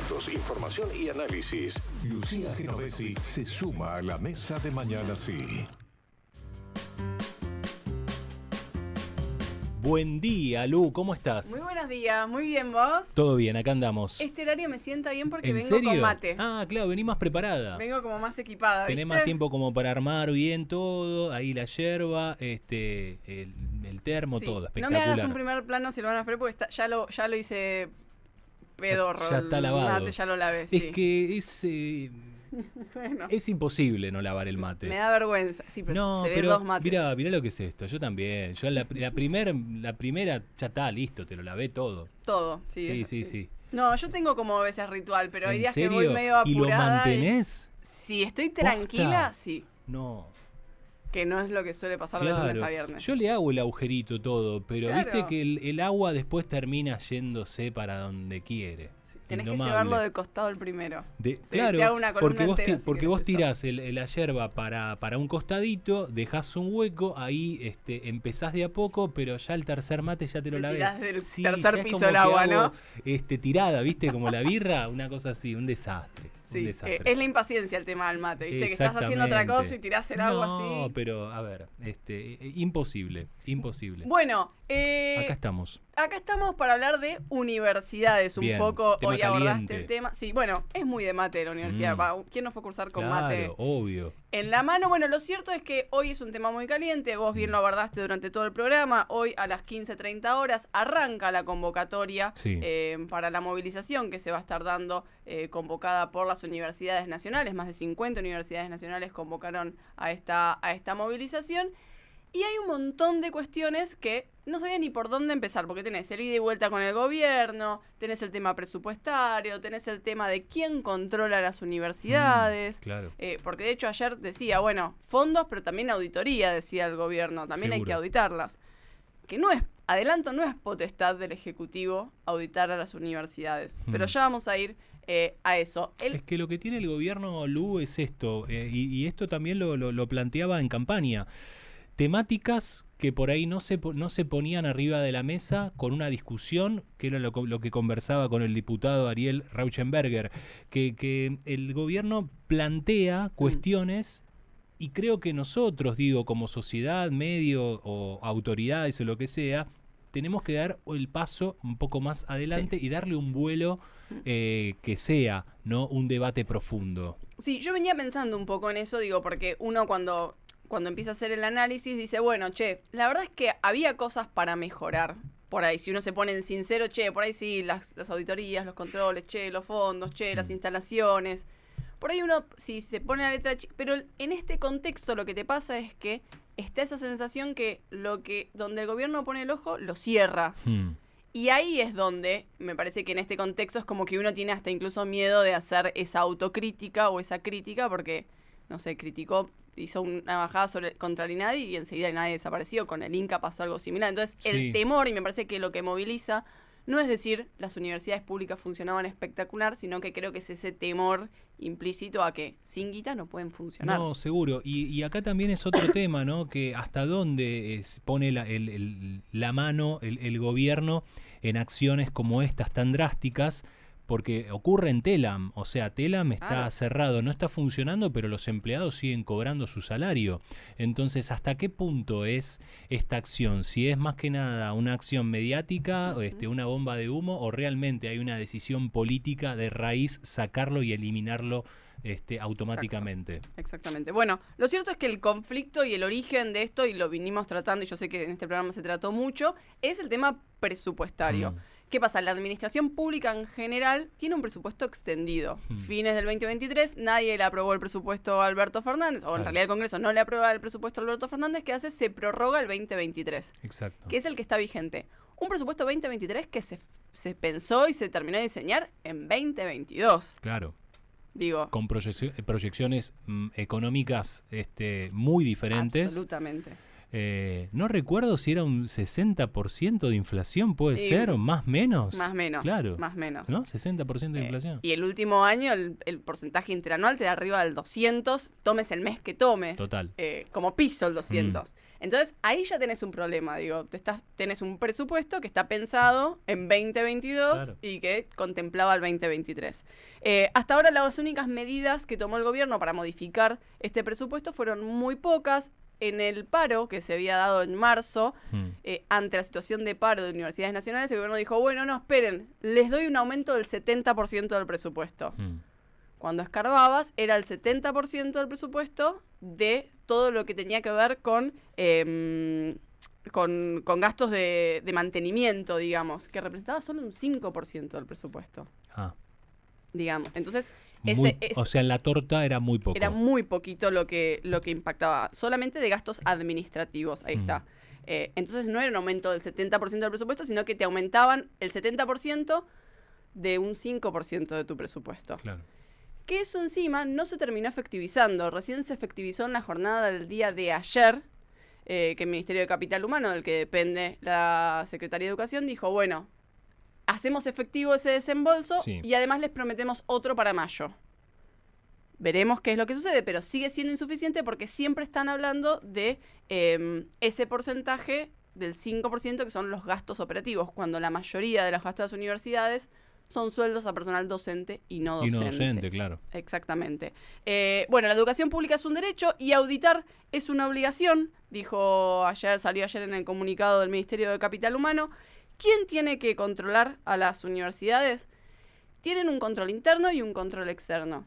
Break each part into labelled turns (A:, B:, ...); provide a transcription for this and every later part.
A: datos, información y análisis. Lucía Genovesi se suma a la mesa de Mañana Sí.
B: Buen día, Lu, ¿cómo estás?
C: Muy buenos días, muy bien, ¿vos?
B: Todo bien, acá andamos.
C: Este horario me sienta bien porque
B: ¿En
C: vengo
B: serio?
C: con mate.
B: Ah, claro, venís más preparada.
C: Vengo como más equipada,
B: Tenés
C: ¿viste?
B: más tiempo como para armar bien todo, ahí la yerba, el termo,
C: Sí.
B: todo,
C: No
B: espectacular.
C: me hagas un primer plano, Silvana Fre, porque ya lo hice pedorro.
B: Ya está lavado.
C: El mate ya lo lavé, sí.
B: Es que
C: Bueno,
B: es imposible no lavar el mate.
C: me da vergüenza. Sí, pero
B: No,
C: se ven
B: pero
C: dos mates.
B: mirá lo que es esto. Yo también. Yo la primera ya está, listo, te lo lavé todo.
C: Todo, sí.
B: Sí.
C: No, yo tengo como a veces ritual, pero hay
B: ¿En
C: días
B: serio?
C: que voy medio apurada.
B: ¿Y lo mantenés?
C: Si estoy tranquila,
B: ¿Posta?
C: sí.
B: No.
C: Que no es lo que suele pasar de lunes a viernes.
B: Yo le hago el agujerito todo, pero
C: Claro.
B: viste que el agua después termina yéndose para donde quiere.
C: Tenés que
B: Indomable.
C: llevarlo de costado el primero.
B: Claro,
C: te hago una columna
B: porque vos,
C: entera, si
B: porque vos
C: querés
B: tirás la yerba para un costadito, dejás un hueco, ahí empezás de a poco, pero ya el tercer mate ya te lo
C: Te
B: lavé.
C: tirás del
B: Sí,
C: tercer
B: ya es
C: piso
B: como
C: el
B: que
C: agua,
B: hago,
C: ¿no?
B: Tirada, viste, como la birra, una cosa así, un desastre.
C: Sí,
B: un desastre.
C: es la impaciencia el tema del mate, ¿viste? Que estás haciendo otra cosa y tirás el agua así.
B: No, pero a ver, imposible.
C: Bueno,
B: Acá estamos.
C: acá estamos para hablar de universidades un
B: Bien,
C: poco.
B: tema
C: Hoy abordaste
B: caliente.
C: el tema. Sí, bueno, es muy de mate la universidad. ¿Quién no fue a cursar con mate
B: Claro, obvio.
C: en la mano? Bueno, lo cierto es que hoy es un tema muy caliente. Vos bien lo abordaste durante todo el programa. Hoy a las 15:30 horas arranca la convocatoria
B: Sí.
C: para la movilización que se va a estar dando, convocada por las universidades nacionales. Más de 50 universidades nacionales convocaron a esta movilización. Y hay un montón de cuestiones que no sabía ni por dónde empezar, porque tenés el ida y vuelta con el gobierno, tenés el tema presupuestario, tenés el tema de quién controla las universidades.
B: Claro.
C: Porque de hecho ayer decía, bueno, fondos, pero también auditoría, decía el gobierno, también hay
B: Seguro.
C: que auditarlas. Que no es potestad del Ejecutivo auditar a las universidades. Pero ya vamos a ir a eso.
B: Es que lo que tiene el gobierno, Lu, es esto, y esto también lo planteaba en campaña. Temáticas que por ahí no se ponían arriba de la mesa con una discusión, que era lo que conversaba con el diputado Ariel Rauschenberger, que el gobierno plantea cuestiones y creo que nosotros, como sociedad, medio o autoridades o lo que sea, tenemos que dar el paso un poco más adelante y darle un vuelo que sea, ¿no? Un debate profundo.
C: Sí, yo venía pensando un poco en eso, porque uno cuando empieza a hacer el análisis dice, bueno, la verdad es que había cosas para mejorar. Por ahí, si uno se pone en sincero, por ahí sí, las auditorías, los controles, los fondos, las instalaciones. Por ahí uno, si se pone la letra chica, pero en este contexto lo que te pasa es que está esa sensación que donde el gobierno pone el ojo, lo cierra. Y ahí es donde, me parece que en este contexto es como que uno tiene hasta incluso miedo de hacer esa autocrítica o esa crítica, porque, no sé, hizo una bajada contra el INADI y enseguida el INADI desapareció. Con el Inca pasó algo similar. Entonces, el temor, y me parece que lo que moviliza, no es decir las universidades públicas funcionaban espectacular, sino que creo que es ese temor implícito a que sin guita no pueden funcionar.
B: No, seguro. Y acá también es otro tema, ¿no? Que hasta dónde pone la mano el gobierno en acciones como estas tan drásticas, porque ocurre en Telam, o sea, Telam está cerrado, no está funcionando, pero los empleados siguen cobrando su salario. Entonces, ¿hasta qué punto es esta acción? Si es más que nada una acción mediática, una bomba de humo, o realmente hay una decisión política de raíz sacarlo y eliminarlo automáticamente.
C: Exactamente. Bueno, lo cierto es que el conflicto y el origen de esto, y lo vinimos tratando, y yo sé que en este programa se trató mucho, es el tema presupuestario. ¿Qué pasa? La administración pública en general tiene un presupuesto extendido. Fines del 2023, nadie le aprobó el presupuesto a Alberto Fernández, o en realidad el Congreso no le aprueba el presupuesto a Alberto Fernández, ¿qué hace? Se prorroga el 2023.
B: Exacto.
C: Que es el que está vigente. Un presupuesto 2023 que se pensó y se terminó de diseñar en 2022.
B: Claro.
C: Digo.
B: Con proyecciones económicas muy diferentes.
C: Absolutamente.
B: No recuerdo si era un 60% de inflación, ¿puede ser? ¿O más menos?
C: Más menos.
B: Claro.
C: Más menos.
B: ¿No? 60% de inflación.
C: Y el último año el porcentaje interanual te da arriba del 200, tomes el mes que tomes.
B: Total.
C: Como piso el 200. Entonces, ahí ya tenés un problema, digo, tenés un presupuesto que está pensado en 2022
B: Claro.
C: y que contemplaba el 2023. Hasta ahora las únicas medidas que tomó el gobierno para modificar este presupuesto fueron muy pocas. En el paro que se había dado en marzo, ante la situación de paro de universidades nacionales, el gobierno dijo, bueno, no, esperen, les doy un aumento del 70% del presupuesto. Cuando escarbabas, era el 70% del presupuesto de todo lo que tenía que ver con gastos de mantenimiento, digamos, que representaba solo un 5% del presupuesto, digamos. Entonces,
B: o sea, en la torta era muy poco.
C: Era muy poquito lo que impactaba, solamente de gastos administrativos, ahí está. Entonces no era un aumento del 70% del presupuesto, sino que te aumentaban el 70% de un 5% de tu presupuesto.
B: Claro.
C: Que eso encima no se terminó efectivizando. Recién se efectivizó en la jornada del día de ayer, que el Ministerio de Capital Humano, del que depende la Secretaría de Educación, dijo, bueno, hacemos efectivo ese desembolso y además les prometemos otro para mayo. Veremos qué es lo que sucede, pero sigue siendo insuficiente porque siempre están hablando de ese porcentaje del 5% que son los gastos operativos, cuando la mayoría de los gastos de las universidades son sueldos a personal docente y no docente.
B: Y no docente, claro.
C: Exactamente. Bueno, la educación pública es un derecho y auditar es una obligación, salió ayer en el comunicado del Ministerio de Capital Humano. ¿Quién tiene que controlar a las universidades? Tienen un control interno y un control externo.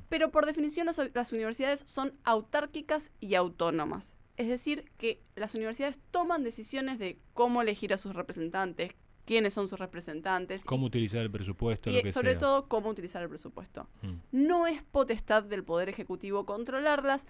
C: Pero por definición las universidades son autárquicas y autónomas. Es decir, que las universidades toman decisiones de cómo elegir a sus representantes, quiénes son sus representantes.
B: Cómo utilizar el presupuesto,
C: y
B: lo que
C: sobre
B: sea.
C: todo, cómo utilizar el presupuesto. No es potestad del Poder Ejecutivo controlarlas.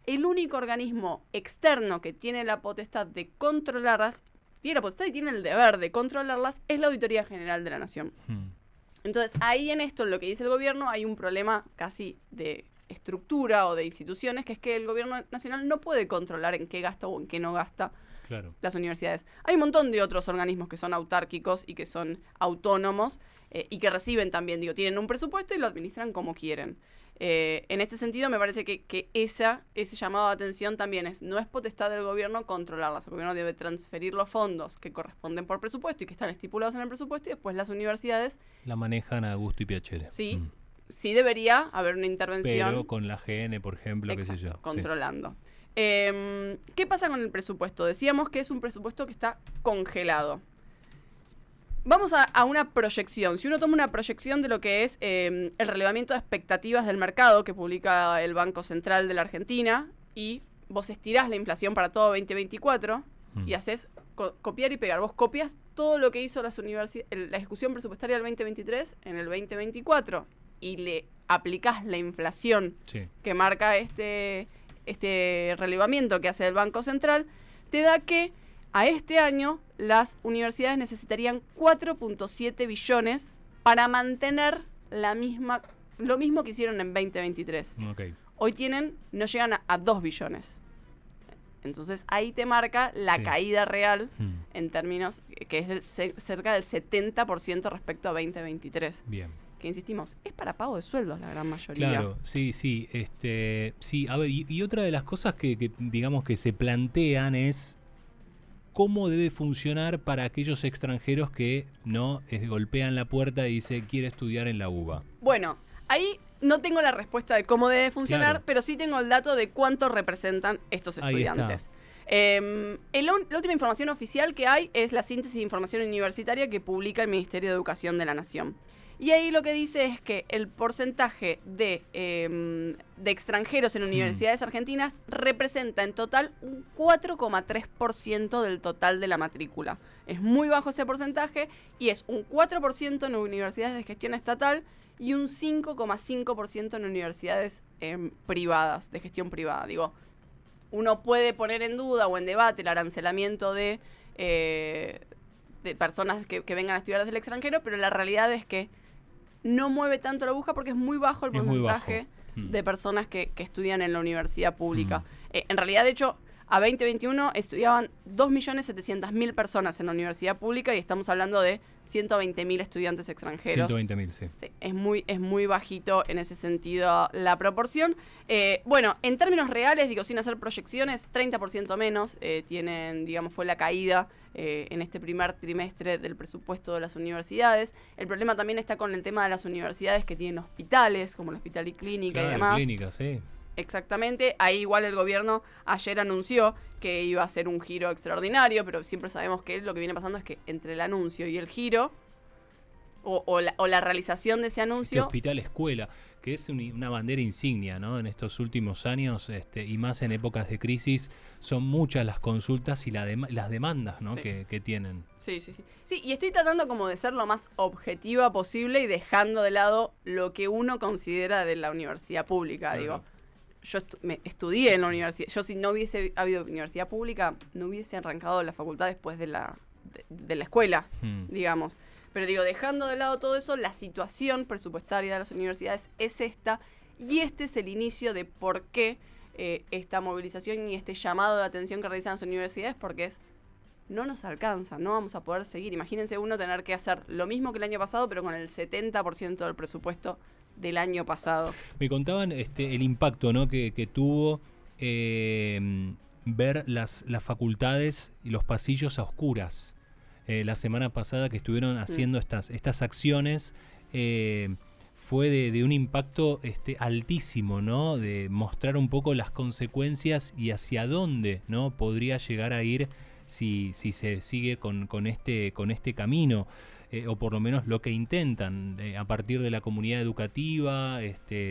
C: El único organismo externo que tiene la potestad de controlarlas, tiene la potestad y tiene el deber de controlarlas, es la Auditoría General de la Nación. Entonces, ahí en esto, lo que dice el gobierno, hay un problema casi de estructura o de instituciones, que es que el gobierno nacional no puede controlar en qué gasta o en qué no gasta las universidades. Hay un montón de otros organismos que son autárquicos y que son autónomos y que reciben también, tienen un presupuesto y lo administran como quieren. En este sentido, me parece que ese llamado de atención también no es potestad del gobierno controlarlas. El gobierno debe transferir los fondos que corresponden por presupuesto y que están estipulados en el presupuesto, y después las universidades
B: la manejan a gusto y piacere.
C: Sí, sí debería haber una intervención.
B: Pero con la GN, por ejemplo,
C: exacto,
B: qué sé yo.
C: Controlando. ¿Qué pasa con el presupuesto? Decíamos que es un presupuesto que está congelado. Vamos a una proyección. Si uno toma una proyección de lo que es el relevamiento de expectativas del mercado que publica el Banco Central de la Argentina, y vos estirás la inflación para todo 2024 y haces copiar y pegar. Vos copias todo lo que hizo la ejecución presupuestaria del 2023 en el 2024 y le aplicás la inflación que marca este relevamiento que hace el Banco Central, te da que a este año las universidades necesitarían 4.7 billones para mantener lo mismo que hicieron en 2023. Hoy no llegan a 2 billones. Entonces ahí te marca la caída real en términos que es cerca del 70% respecto a 2023.
B: Bien.
C: Que insistimos, es para pago de sueldos la gran mayoría.
B: Claro, sí. Sí, a ver, y otra de las cosas que digamos que se plantean es cómo debe funcionar para aquellos extranjeros que golpean la puerta y dicen quiere estudiar en la UBA.
C: Bueno, ahí no tengo la respuesta de cómo debe funcionar, pero sí tengo el dato de cuánto representan estos estudiantes. La última información oficial que hay es la síntesis de información universitaria que publica el Ministerio de Educación de la Nación. Y ahí lo que dice es que el porcentaje de extranjeros en universidades argentinas representa en total un 4,3% del total de la matrícula. Es muy bajo ese porcentaje y es un 4% en universidades de gestión estatal y un 5,5% en universidades privadas, de gestión privada. Uno puede poner en duda o en debate el arancelamiento de personas que vengan a estudiar desde el extranjero, pero la realidad es que no mueve tanto la aguja porque es muy bajo el porcentaje de personas que estudian en la universidad pública. En realidad, de hecho, A 2021 estudiaban 2.700.000 personas en la universidad pública y estamos hablando de 120.000 estudiantes extranjeros.
B: 120.000, sí.
C: Sí, es muy bajito en ese sentido la proporción. Bueno, en términos reales, digo, sin hacer proyecciones, 30% menos tienen, digamos, fue la caída en este primer trimestre del presupuesto de las universidades. El problema también está con el tema de las universidades que tienen hospitales, como el Hospital y Clínica y demás.
B: Clínica, sí.
C: Exactamente, ahí igual el gobierno ayer anunció que iba a hacer un giro extraordinario, pero siempre sabemos que lo que viene pasando es que entre el anuncio y el giro, o la realización de ese anuncio...
B: Hospital Escuela, que es una bandera insignia, ¿no? En estos últimos años, y más en épocas de crisis, son muchas las consultas y las demandas, ¿no?
C: Sí.
B: que tienen.
C: Sí. Sí, y estoy tratando como de ser lo más objetiva posible y dejando de lado lo que uno considera de la universidad pública,
B: Claro.
C: digo. Yo estudié en la universidad. Yo, si no hubiese habido universidad pública, no hubiese arrancado la facultad después de la escuela, digamos. Pero digo, dejando de lado todo eso, la situación presupuestaria de las universidades es esta, y este es el inicio de por qué esta movilización y este llamado de atención que realizan las universidades, porque no nos alcanza, no vamos a poder seguir. Imagínense uno tener que hacer lo mismo que el año pasado, pero con el 70% del presupuesto del año pasado.
B: Me contaban el impacto, ¿no? que tuvo ver las facultades y los pasillos a oscuras. La semana pasada que estuvieron haciendo estas acciones, fue de un impacto altísimo, ¿no? De mostrar un poco las consecuencias y hacia dónde, ¿no? podría llegar a ir si se sigue con este camino. O por lo menos lo que intentan, a partir de la comunidad educativa,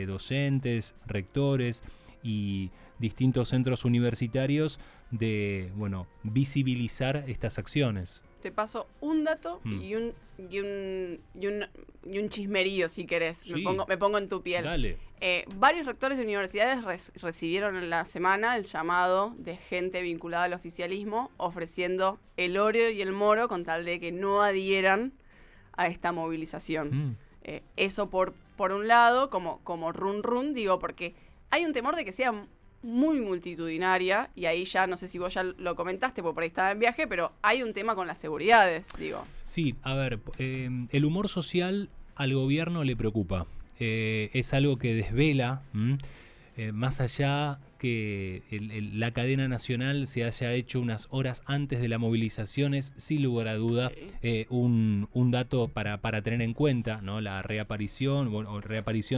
B: docentes, rectores y distintos centros universitarios, de visibilizar estas acciones.
C: Te paso un dato y un chismerío, si querés.
B: Sí.
C: Me pongo en tu piel.
B: Dale.
C: Varios rectores de universidades recibieron en la semana el llamado de gente vinculada al oficialismo ofreciendo el oro y el moro con tal de que no adhieran a esta movilización. Eso por un lado, como run, digo, porque hay un temor de que sea muy multitudinaria, y ahí ya, no sé si vos ya lo comentaste, porque por ahí estaba en viaje, pero hay un tema con las seguridades, digo.
B: Sí, a ver, el humor social al gobierno le preocupa. Es algo que desvela, más allá que la cadena nacional se haya hecho unas horas antes de la movilización, es sin lugar a duda un dato para tener en cuenta, ¿no? La reaparición,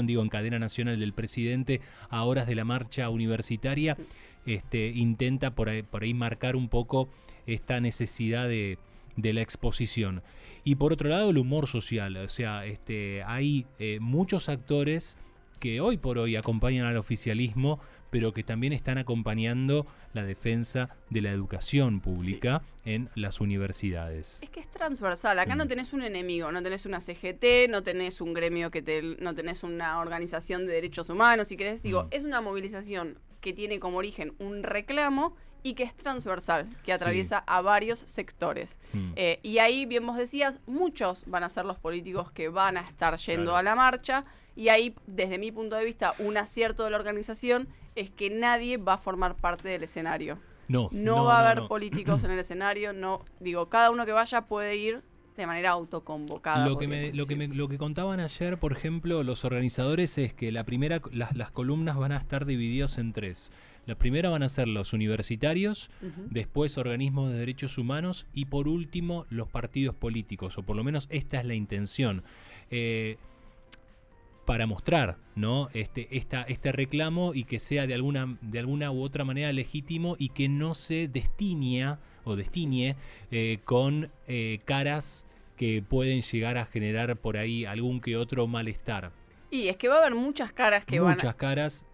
B: digo, en cadena nacional del presidente a horas de la marcha universitaria, intenta por ahí marcar un poco esta necesidad de la exposición. Y por otro lado, el humor social, o sea, hay muchos actores que hoy por hoy acompañan al oficialismo, pero que también están acompañando la defensa de la educación pública en las universidades.
C: Es que es transversal, acá no tenés un enemigo, no tenés una CGT, no tenés un gremio no tenés una organización de derechos humanos, si querés, digo, es una movilización que tiene como origen un reclamo y que es transversal, que atraviesa a varios sectores. Y ahí, bien vos decías, muchos van a ser los políticos que van a estar yendo a la marcha, y ahí, desde mi punto de vista, un acierto de la organización es que nadie va a formar parte del escenario. No va a haber políticos en el escenario, digo, cada uno que vaya puede ir de manera autoconvocada.
B: Lo que contaban ayer, por ejemplo, los organizadores, es que las columnas van a estar divididas en tres. La primera van a ser los universitarios, después organismos de derechos humanos y por último los partidos políticos, o por lo menos esta es la intención. Para mostrar, ¿no? este reclamo, y que sea de alguna u otra manera legítimo, y que no se destiñe con caras que pueden llegar a generar por ahí algún que otro malestar.
C: Y es que va a haber muchas caras que
B: muchas caras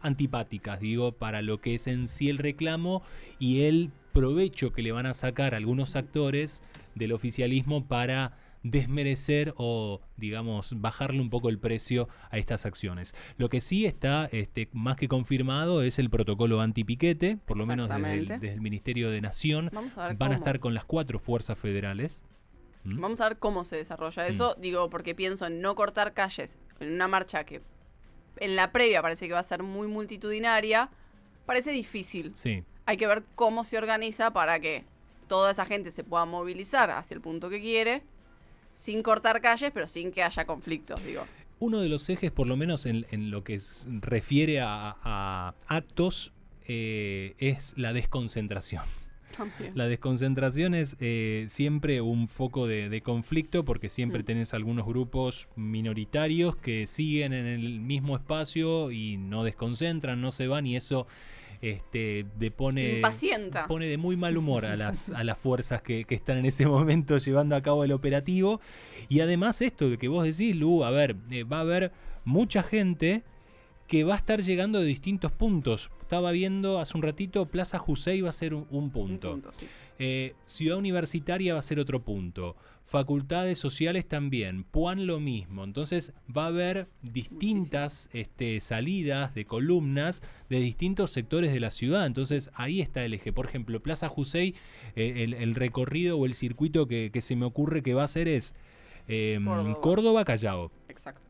B: antipáticas, digo, para lo que es en sí el reclamo y el provecho que le van a sacar algunos actores del oficialismo para desmerecer o, digamos, bajarle un poco el precio a estas acciones. Lo que sí está más que confirmado es el protocolo antipiquete, por lo menos desde el Ministerio de Nación. Van a estar con las 4 fuerzas federales.
C: Vamos a ver cómo se desarrolla eso, digo, porque pienso en no cortar calles en una marcha que en la previa parece que va a ser muy multitudinaria, parece difícil.
B: Sí.
C: hay que ver cómo se organiza para que toda esa gente se pueda movilizar hacia el punto que quiere, sin cortar calles, pero sin que haya conflictos, digo.
B: Uno de los ejes, por lo menos en lo que refiere a actos, es la desconcentración.
C: También.
B: La desconcentración es siempre un foco de conflicto, porque siempre tenés algunos grupos minoritarios que siguen en el mismo espacio y no desconcentran, no se van, y eso
C: Impacienta.
B: pone de muy mal humor a las fuerzas que están en ese momento llevando a cabo el operativo. Y además esto de que vos decís, Lu, a ver, va a haber mucha gente que va a estar llegando de distintos puntos. Estaba viendo hace un ratito, Plaza Jusey va a ser un punto.
C: Sí.
B: Ciudad Universitaria va a ser otro punto. Facultades Sociales también. Puan lo mismo. Entonces va a haber distintas salidas de columnas de distintos sectores de la ciudad. Entonces ahí está el eje. Por ejemplo, Plaza Jusey, el recorrido o el circuito que se me ocurre que va a hacer es Córdoba, Callao.
C: Exacto.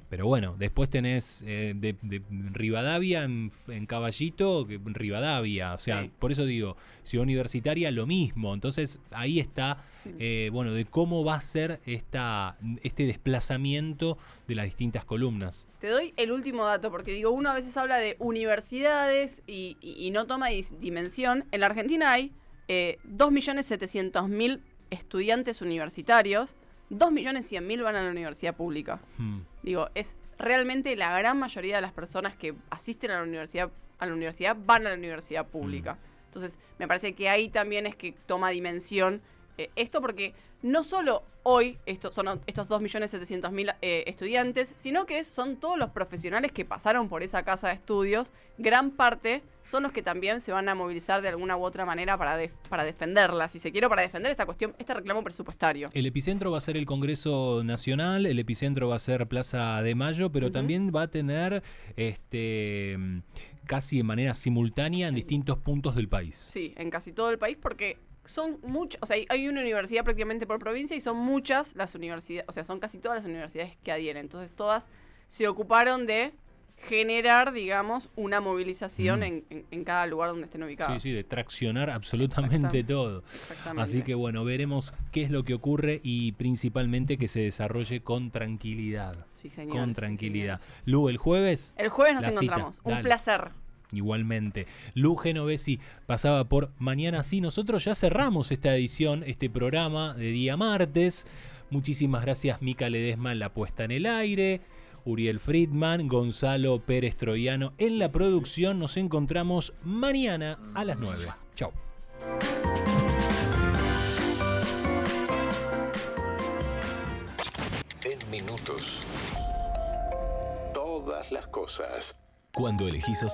B: Pero bueno, después tenés de Rivadavia en Caballito, Rivadavia. O sea,
C: Sí.
B: por eso digo, Ciudad Universitaria lo mismo. Entonces ahí está, bueno, de cómo va a ser este desplazamiento de las distintas columnas.
C: Te doy el último dato, porque digo, uno a veces habla de universidades y no toma dimensión. En la Argentina hay 2.700.000 estudiantes universitarios, 2.100.000 van a la universidad pública. Digo, es realmente la gran mayoría de las personas que asisten a la universidad van a la universidad pública. Entonces, me parece que ahí también es que toma dimensión esto, porque no solo hoy son estos 2.700.000 estudiantes, sino que son todos los profesionales que pasaron por esa casa de estudios. Gran parte son los que también se van a movilizar de alguna u otra manera para defenderla, si se quiere, para defender esta cuestión, este reclamo presupuestario.
B: El epicentro va a ser el Congreso Nacional, el epicentro va a ser Plaza de Mayo, pero también va a tener casi de manera simultánea en distintos puntos del país.
C: Sí, en casi todo el país, porque son muchas, o sea, hay una universidad prácticamente por provincia y son muchas las universidades, o sea, son casi todas las universidades que adhieren. Entonces todas se ocuparon de generar, digamos, una movilización en cada lugar donde estén ubicados.
B: Sí, de traccionar absolutamente todo.
C: Exactamente.
B: Así que bueno, veremos qué es lo que ocurre y principalmente que se desarrolle con tranquilidad.
C: Sí, señores,
B: Con tranquilidad.
C: sí, señores.
B: Lu, el jueves.
C: El jueves nos
B: la cita.
C: encontramos. Un
B: Dale.
C: placer.
B: Igualmente. Lu Genovesi pasaba por Mañana Sí. Nosotros ya cerramos esta edición, este programa de día martes. Muchísimas gracias, Mica Ledesma, en la puesta en el aire. Uriel Friedman, Gonzalo Pérez Troyano en la producción. Nos encontramos mañana a las 9. Chau.
A: En minutos. Todas las cosas.
D: Cuando elegís